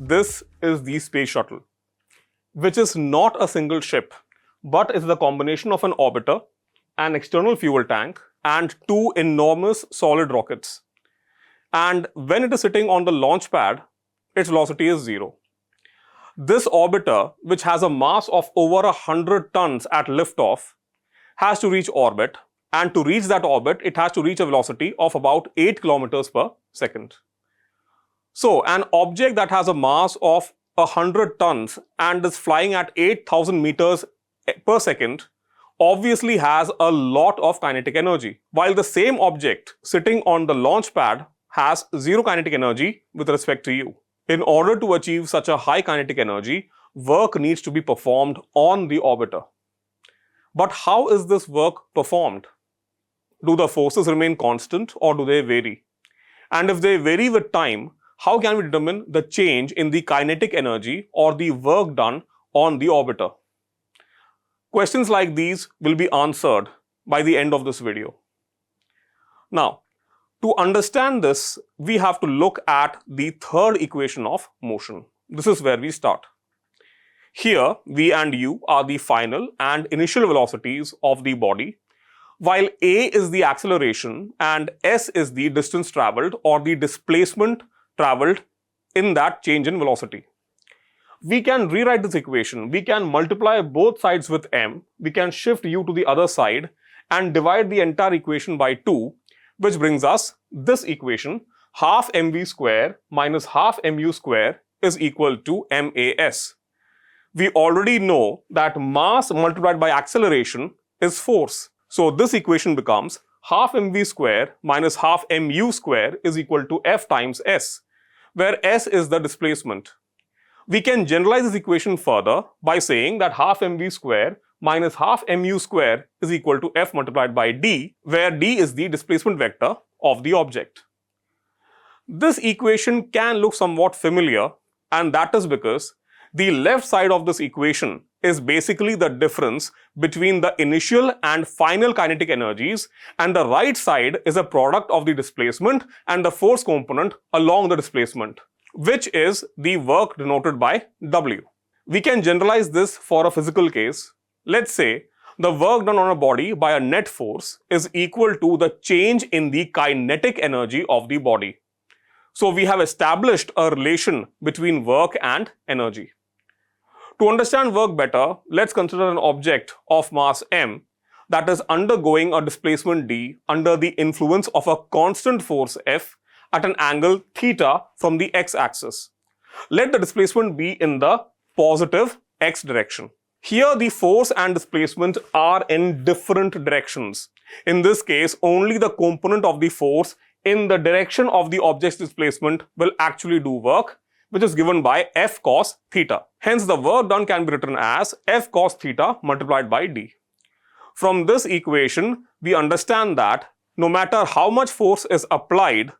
this is the space shuttle, which is not a single ship, but is the combination of an orbiter, an external fuel tank, and two enormous solid rockets. And when it is sitting on the launch pad, its velocity is 0. This orbiter, which has a mass of over 100 tons at liftoff, has to reach orbit, and to reach that orbit, it has to reach a velocity of about 8 kilometers per second. So, an object that has a mass of 100 tons and is flying at 8,000 meters per second obviously has a lot of kinetic energy, while the same object sitting on the launch pad has zero kinetic energy with respect to you. In order to achieve such a high kinetic energy, work needs to be performed on the orbiter. But how is this work performed? Do the forces remain constant or do they vary? And if they vary with time, how can we determine the change in the kinetic energy or the work done on the orbiter? Questions like these will be answered by the end of this video. Now, to understand this, we have to look at the third equation of motion. This is where we start. Here, v and u are the final and initial velocities of the body, while a is the acceleration and s is the distance travelled or the displacement travelled in that change in velocity. We can rewrite this equation. We can multiply both sides with m, we can shift u to the other side and divide the entire equation by 2, which brings us this equation: half mv square minus half mu square is equal to mas. We already know that mass multiplied by acceleration is force. So this equation becomes half mv square minus half mu square is equal to F times s, where s is the displacement. We can generalize this equation further by saying that half mv square minus half mu square is equal to F multiplied by d, where d is the displacement vector of the object. This equation can look somewhat familiar, and that is because the left side of this equation is basically the difference between the initial and final kinetic energies, and the right side is a product of the displacement and the force component along the displacement, which is the work denoted by W. We can generalize this for a physical case. Let's say the work done on a body by a net force is equal to the change in the kinetic energy of the body. So we have established a relation between work and energy. To understand work better, let's consider an object of mass m that is undergoing a displacement d under the influence of a constant force F at an angle theta from the x-axis. Let the displacement be in the positive x direction. Here the force and displacement are in different directions. In this case, only the component of the force in the direction of the object's displacement will actually do work, which is given by F cos theta. Hence, the work done can be written as F cos theta multiplied by d. From this equation, we understand that no matter how much force is applied,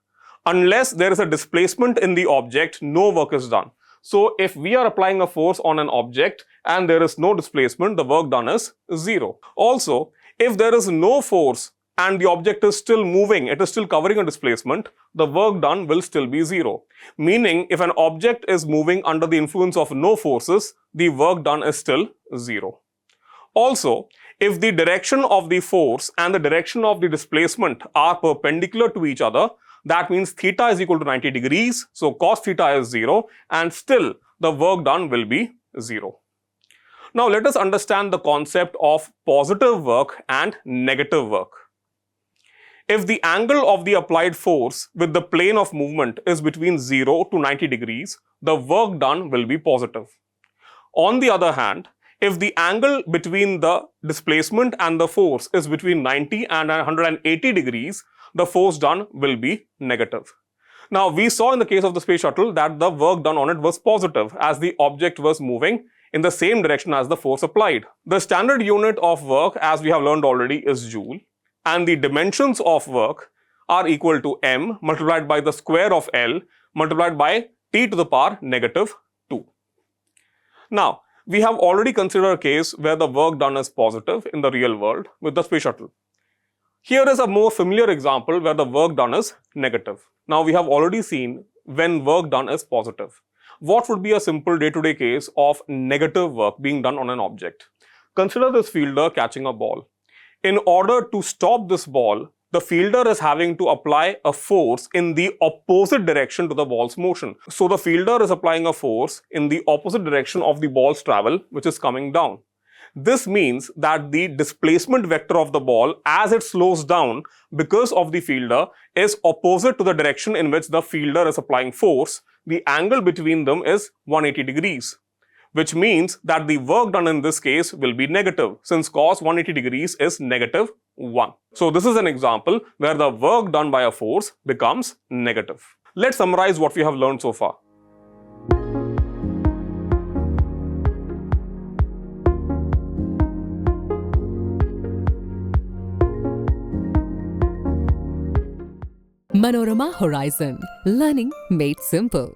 unless there is a displacement in the object, no work is done. So, if we are applying a force on an object and there is no displacement, the work done is 0. Also, if there is no force and the object is still moving, it is still covering a displacement, the work done will still be 0. Meaning, if an object is moving under the influence of no forces, the work done is still 0. Also, if the direction of the force and the direction of the displacement are perpendicular to each other, that means theta is equal to 90 degrees, so cos theta is 0, and still the work done will be 0. Now let us understand the concept of positive work and negative work. If the angle of the applied force with the plane of movement is between 0 to 90 degrees, the work done will be positive. On the other hand, if the angle between the displacement and the force is between 90 and 180 degrees, the force done will be negative. Now, we saw in the case of the space shuttle that the work done on it was positive as the object was moving in the same direction as the force applied. The standard unit of work, as we have learned already, is joule, and the dimensions of work are equal to m multiplied by the square of L multiplied by t to the power negative 2. Now, we have already considered a case where the work done is positive in the real world with the space shuttle. Here is a more familiar example where the work done is negative. Now, we have already seen when work done is positive. what would be a simple day-to-day case of negative work being done on an object? Consider this fielder catching a ball. In order to stop this ball, the fielder is having to apply a force in the opposite direction to the ball's motion. So the fielder is applying a force in the opposite direction of the ball's travel, which is coming down. This means that the displacement vector of the ball as it slows down because of the fielder is opposite to the direction in which the fielder is applying force. The angle between them is 180 degrees, which means that the work done in this case will be negative, since cos 180 degrees is negative 1. So this is an example where the work done by a force becomes negative. Let's summarize what we have learned so far. Manorama Horizon. Learning made simple.